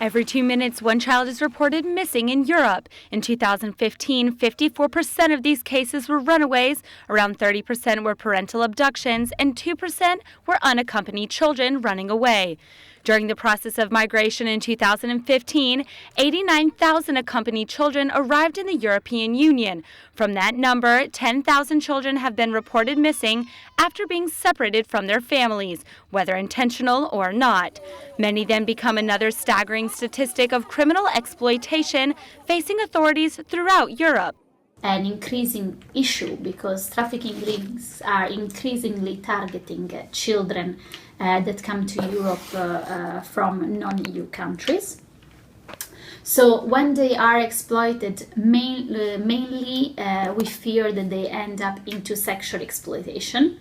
Every 2 minutes, one child is reported missing in Europe. In 2015, 54% of these cases were runaways, around 30% were parental abductions, and 2% were unaccompanied children running away. During the process of migration in 2015, 89,000 accompanied children arrived in the European Union. From that number, 10,000 children have been reported missing after being separated from their families, whether intentional or not. Many then become another staggering statistic of criminal exploitation facing authorities throughout Europe. An increasing issue because trafficking rings are increasingly targeting children that come to Europe from non-EU countries. So when they are exploited, mainly we fear that they end up into sexual exploitation.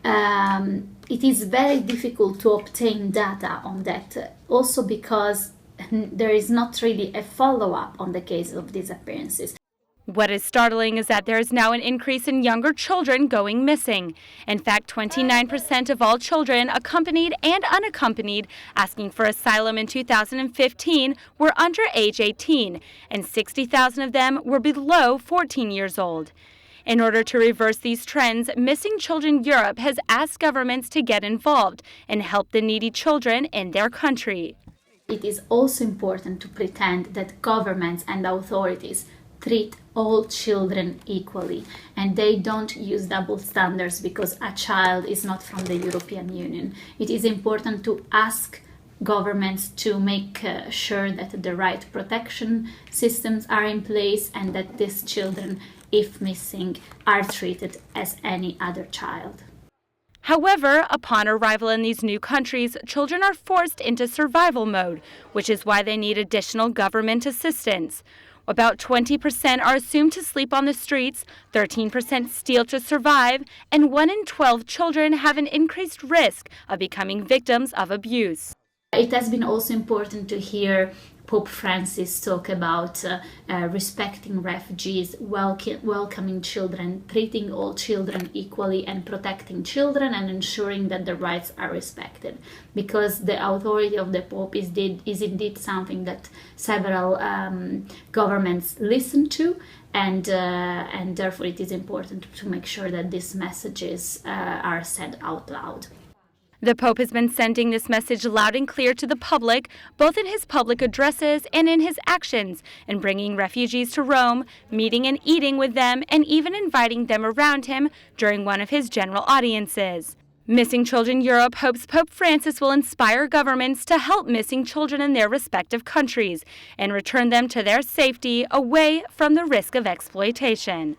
It is very difficult to obtain data on that, also because there is not really a follow-up on the cases of disappearances. What is startling is that there is now an increase in younger children going missing. In fact, 29% of all children, accompanied and unaccompanied, asking for asylum in 2015 were under age 18, and 60,000 of them were below 14 years old. In order to reverse these trends, Missing Children Europe has asked governments to get involved and help the needy children in their country. It is also important to pretend that governments and authorities treat all children equally, and they don't use double standards because a child is not from the European Union. It is important to ask governments to make sure that the right protection systems are in place and that these children, if missing, are treated as any other child. However, upon arrival in these new countries, children are forced into survival mode, which is why they need additional government assistance. About 20% are assumed to sleep on the streets, 13% steal to survive, and 1 in 12 children have an increased risk of becoming victims of abuse. It has been also important to hear Pope Francis talk about respecting refugees, welcoming children, treating all children equally, and protecting children and ensuring that their rights are respected. Because the authority of the Pope is indeed something that several governments listen to, and therefore it is important to make sure that these messages are said out loud. The Pope has been sending this message loud and clear to the public, both in his public addresses and in his actions, in bringing refugees to Rome, meeting and eating with them, and even inviting them around him during one of his general audiences. Missing Children Europe hopes Pope Francis will inspire governments to help missing children in their respective countries and return them to their safety away from the risk of exploitation.